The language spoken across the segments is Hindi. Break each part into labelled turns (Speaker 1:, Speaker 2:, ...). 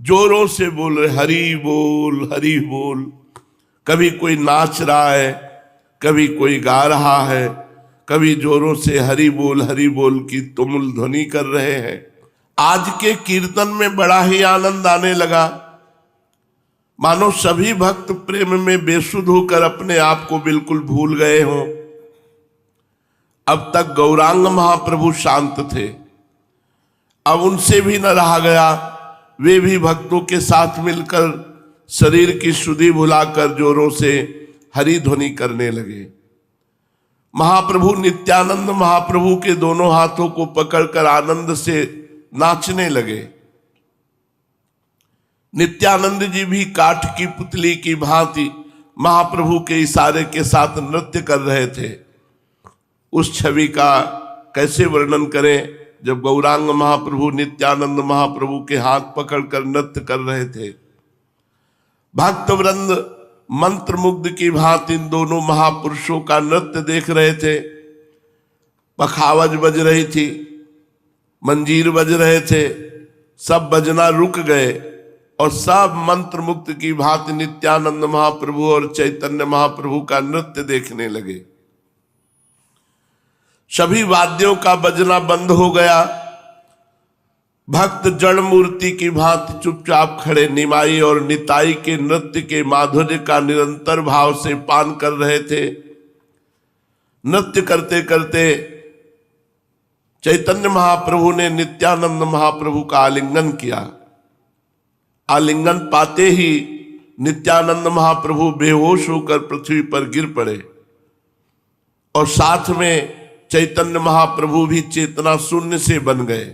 Speaker 1: जोरों से बोल रहे हरि बोल हरि बोल। कभी कोई नाच रहा है, कभी कोई गा रहा है, कभी जोरों से हरि बोल की तुमुल ध्वनि कर रहे हैं। आज के कीर्तन में बड़ा ही आनंद आने लगा, मानो सभी भक्त प्रेम में बेसुध होकर अपने आप को बिल्कुल भूल गए हों। अब तक गौरांग महाप्रभु शांत थे, अब उनसे भी न रहा गया। वे भी भक्तों के साथ मिलकर शरीर की शुद्धि भुलाकर जोरों से हरि ध्वनि करने लगे। महाप्रभु नित्यानंद महाप्रभु के दोनों हाथों को पकड़कर आनंद से नाचने लगे। नित्यानंद जी भी काठ की पुतली की भांति महाप्रभु के इशारे के साथ नृत्य कर रहे थे। उस छवि का कैसे वर्णन करें, जब गौरांग महाप्रभु नित्यानंद महाप्रभु के हाथ पकड़कर नृत्य कर रहे थे। भक्तवृंद मंत्रमुग्ध की भांति इन दोनों महापुरुषों का नृत्य देख रहे थे। पखावज बज रही थी, मंजीर बज रहे थे, सब बजना रुक गए और सब मंत्रमुग्ध की भांति नित्यानंद महाप्रभु और चैतन्य महाप्रभु का नृत्य देखने लगे। सभी वाद्यों का बजना बंद हो गया। भक्त जड़ मूर्ति की भांति चुपचाप खड़े निमाई और निताई के नृत्य के माधुर्य का निरंतर भाव से पान कर रहे थे। नृत्य करते करते चैतन्य महाप्रभु ने नित्यानंद महाप्रभु का आलिंगन किया। आलिंगन पाते ही नित्यानंद महाप्रभु बेहोश होकर पृथ्वी पर गिर पड़े और साथ में चैतन्य महाप्रभु भी चेतना शून्य से बन गए।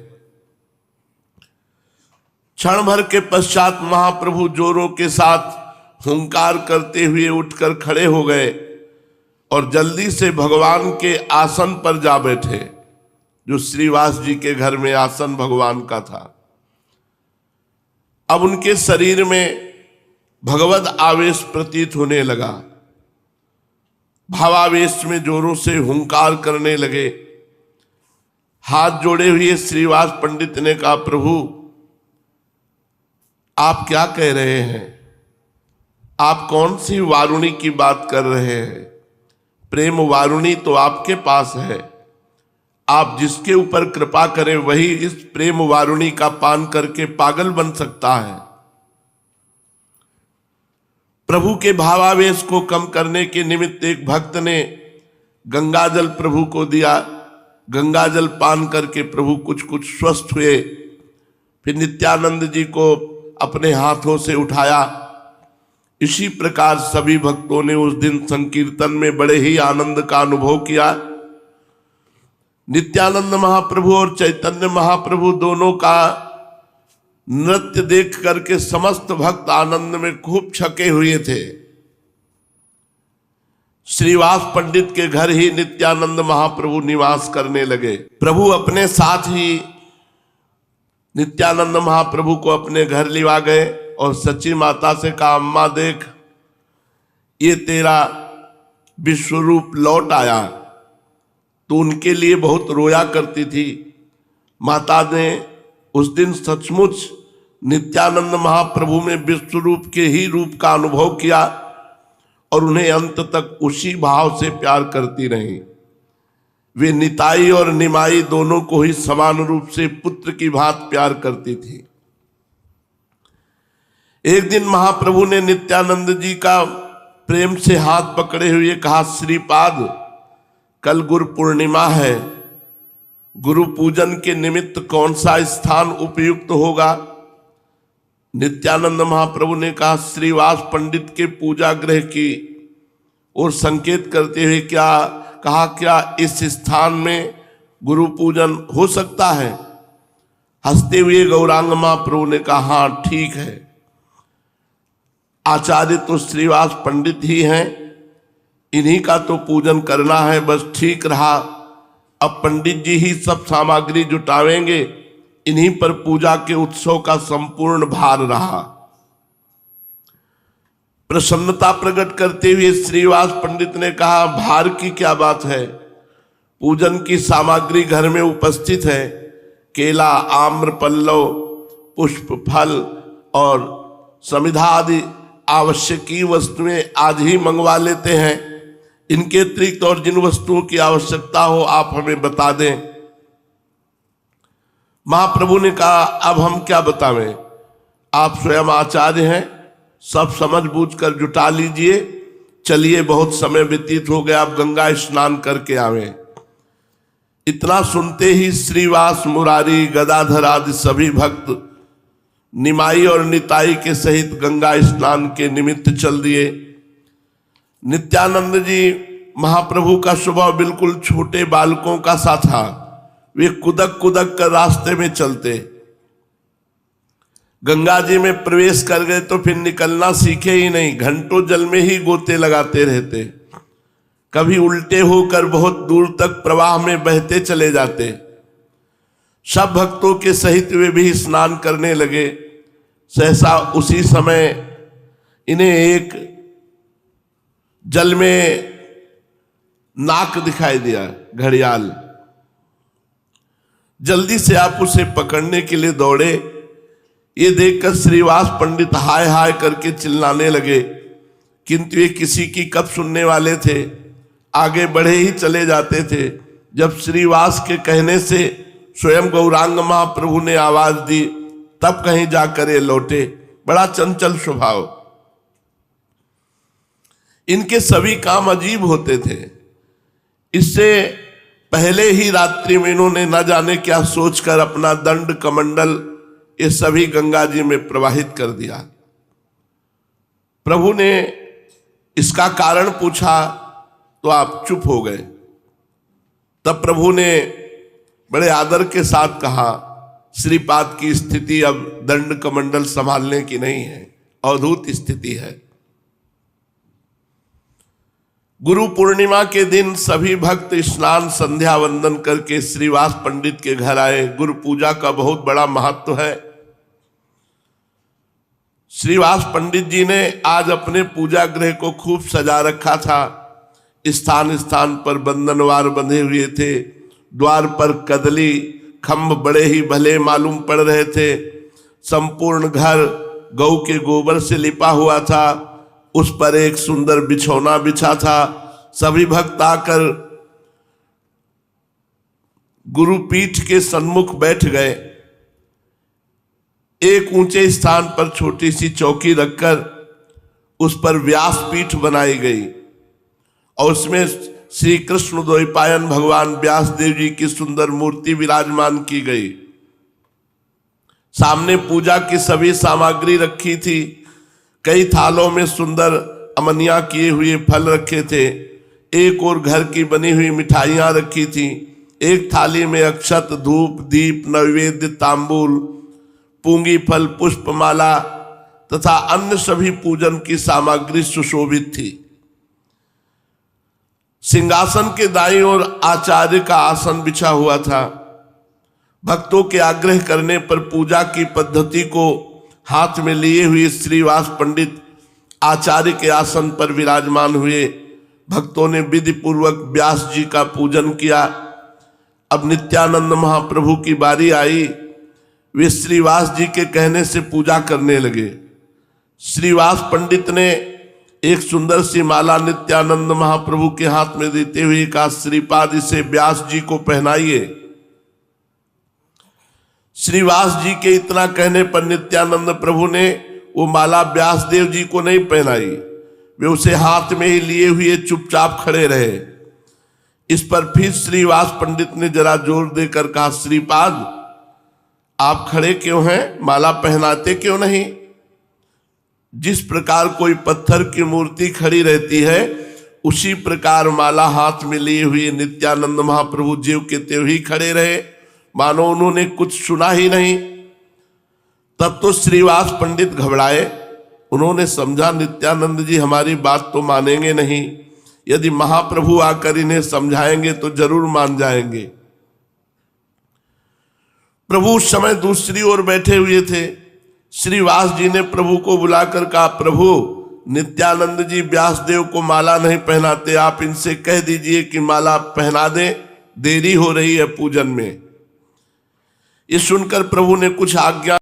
Speaker 1: क्षण भर के पश्चात महाप्रभु जोरों के साथ हुंकार करते हुए उठकर खड़े हो गए और जल्दी से भगवान के आसन पर जा बैठे, जो श्रीवास जी के घर में आसन भगवान का था। अब उनके शरीर में भगवत आवेश प्रतीत होने लगा। भावावेश में जोरों से हुंकार करने लगे। हाथ जोड़े हुए श्रीवास पंडित ने कहा, प्रभु आप क्या कह रहे हैं? आप कौन सी वारुणी की बात कर रहे हैं? प्रेम वारुणी तो आपके पास है। आप जिसके ऊपर कृपा करें वही इस प्रेम वारुणी का पान करके पागल बन सकता है। प्रभु के भावावेश को कम करने के निमित्त एक भक्त ने गंगाजल प्रभु को दिया। गंगाजल पान करके प्रभु कुछ कुछ स्वस्थ हुए। फिर नित्यानंद जी को अपने हाथों से उठाया। इसी प्रकार सभी भक्तों ने उस दिन संकीर्तन में बड़े ही आनंद का अनुभव किया। नित्यानंद महाप्रभु और चैतन्य महाप्रभु दोनों का नृत्य देख करके समस्त भक्त आनंद में खूब छके हुए थे। श्रीवास पंडित के घर ही नित्यानंद महाप्रभु निवास करने लगे। प्रभु अपने साथ ही नित्यानंद महाप्रभु को अपने घर लिवा गए और सची माता से कहा, अम्मा देख, ये तेरा विश्वरूप लौट आया। तो उनके लिए बहुत रोया करती थी। माता ने उस दिन सचमुच नित्यानंद महाप्रभु में विश्वरूप के ही रूप का अनुभव किया और उन्हें अंत तक उसी भाव से प्यार करती रही। वे निताई और निमाई दोनों को ही समान रूप से पुत्र की भांति प्यार करती थी। एक दिन महाप्रभु ने नित्यानंद जी का प्रेम से हाथ पकड़े हुए कहा, श्रीपाद, कल गुरु पूर्णिमा है। गुरु पूजन के निमित्त कौन सा स्थान उपयुक्त होगा? नित्यानंद महाप्रभु ने कहा, श्रीवास पंडित के पूजा गृह की और संकेत करते हुए क्या इस स्थान में गुरु पूजन हो सकता है? हंसते हुए गौरांग महाप्रभु ने कहा, हाँ ठीक है। आचार्य तो श्रीवास पंडित ही हैं, इन्हीं का तो पूजन करना है। बस ठीक रहा, अब पंडित जी ही सब सामग्री जुटावेंगे। इन्हीं पर पूजा के उत्सव का संपूर्ण भार रहा। प्रसन्नता प्रकट करते हुए श्रीवास पंडित ने कहा, भार की क्या बात है? पूजन की सामग्री घर में उपस्थित है। केला, आम्र, पल्लव, पुष्प, फल, और समिधा आदि आवश्यकीय वस्तुएं आज ही मंगवा लेते हैं। इनके अतिरिक्त और जिन वस्तुओं की आवश्यकता हो आप हमें बता दें। महाप्रभु ने कहा अब हम क्या बतावें, आप स्वयं आचार्य हैं, सब समझ बूझ कर जुटा लीजिए। चलिए बहुत समय व्यतीत हो गया, आप गंगा स्नान करके आवें। इतना सुनते ही श्रीवास, मुरारी, गदाधर आदि सभी भक्त निमाई और निताई के सहित गंगा स्नान के निमित्त चल दिए। नित्यानंद जी महाप्रभु का स्वभाव बिल्कुल छोटे बालकों का सा था। वे कुदक कुदक कर रास्ते में चलते। गंगा जी में प्रवेश कर गए तो फिर निकलना सीखे ही नहीं, घंटों जल में ही गोते लगाते रहते। कभी उल्टे होकर बहुत दूर तक प्रवाह में बहते चले जाते। सब भक्तों के सहित वे भी स्नान करने लगे। सहसा उसी समय इन्हें एक जल में नाक दिखाई दिया, घड़ियाल। जल्दी से आप उसे पकड़ने के लिए दौड़े। ये देखकर श्रीवास पंडित हाय हाय करके चिल्लाने लगे, किंतु ये किसी की कब सुनने वाले थे, आगे बढ़े ही चले जाते थे। जब श्रीवास के कहने से स्वयं गौरांग महाप्रभु ने आवाज दी, तब कहीं जाकर ये लौटे। बड़ा चंचल स्वभाव। इनके सभी काम अजीब होते थे। इससे पहले ही रात्रि में इन्होंने न जाने क्या सोचकर अपना दंड कमंडल ये सभी गंगा जी में प्रवाहित कर दिया। प्रभु ने इसका कारण पूछा तो आप चुप हो गए। तब प्रभु ने बड़े आदर के साथ कहा, श्रीपाद की स्थिति अब दंड कमंडल संभालने की नहीं है, अवधूत स्थिति है। गुरु पूर्णिमा के दिन सभी भक्त स्नान संध्या वंदन करके श्रीवास पंडित के घर आए। गुरु पूजा का बहुत बड़ा महत्व है। श्रीवास पंडित जी ने आज अपने पूजा गृह को खूब सजा रखा था। स्थान स्थान पर बंधनवार बंधे हुए थे। द्वार पर कदली खम्भ बड़े ही भले मालूम पड़ रहे थे। संपूर्ण घर गौ के गोबर से लिपा हुआ था। उस पर एक सुंदर बिछौना बिछा था। सभी भक्त आकर गुरुपीठ के सन्मुख बैठ गए। एक ऊंचे स्थान पर छोटी सी चौकी रखकर उस पर व्यासपीठ बनाई गई और उसमें श्री कृष्ण द्वैपायन भगवान व्यासदेव जी की सुंदर मूर्ति विराजमान की गई। सामने पूजा की सभी सामग्री रखी थी। कई थालों में सुंदर अमनिया किए हुए फल रखे थे। एक और घर की बनी हुई मिठाइयां रखी थी। एक थाली में अक्षत, धूप, दीप, नैवेद्य, तांबूल, पूंगी फल, पुष्पमाला तथा अन्य सभी पूजन की सामग्री सुशोभित थी। सिंहासन के दाईं ओर आचार्य का आसन बिछा हुआ था। भक्तों के आग्रह करने पर पूजा की पद्धति को हाथ में लिए हुए श्रीवास पंडित आचार्य के आसन पर विराजमान हुए। भक्तों ने विधि पूर्वक व्यास जी का पूजन किया। अब नित्यानंद महाप्रभु की बारी आई। वे श्रीवास जी के कहने से पूजा करने लगे। श्रीवास पंडित ने एक सुंदर सी माला नित्यानंद महाप्रभु के हाथ में देते हुए कहा, श्रीपाद इसे व्यास जी को पहनाइए। श्रीवास जी के इतना कहने पर नित्यानंद प्रभु ने वो माला व्यासदेव जी को नहीं पहनाई। वे उसे हाथ में ही लिए हुए चुपचाप खड़े रहे। इस पर फिर श्रीवास पंडित ने जरा जोर देकर कहा, श्रीपाद आप खड़े क्यों हैं, माला पहनाते क्यों नहीं? जिस प्रकार कोई पत्थर की मूर्ति खड़ी रहती है उसी प्रकार माला हाथ में लिए हुए नित्यानंद महाप्रभु जीव के त्यों ही खड़े रहे, मानो उन्होंने कुछ सुना ही नहीं। तब तो श्रीवास पंडित घबराए। उन्होंने समझा नित्यानंद जी हमारी बात तो मानेंगे नहीं, यदि महाप्रभु आकर इन्हें समझाएंगे तो जरूर मान जाएंगे। प्रभु उस समय दूसरी ओर बैठे हुए थे। श्रीवास जी ने प्रभु को बुलाकर कहा, प्रभु नित्यानंद जी व्यासदेव को माला नहीं पहनाते, आप इनसे कह दीजिए कि माला पहना दें, देरी हो रही है पूजन में। ये सुनकर प्रभु ने कुछ आज्ञा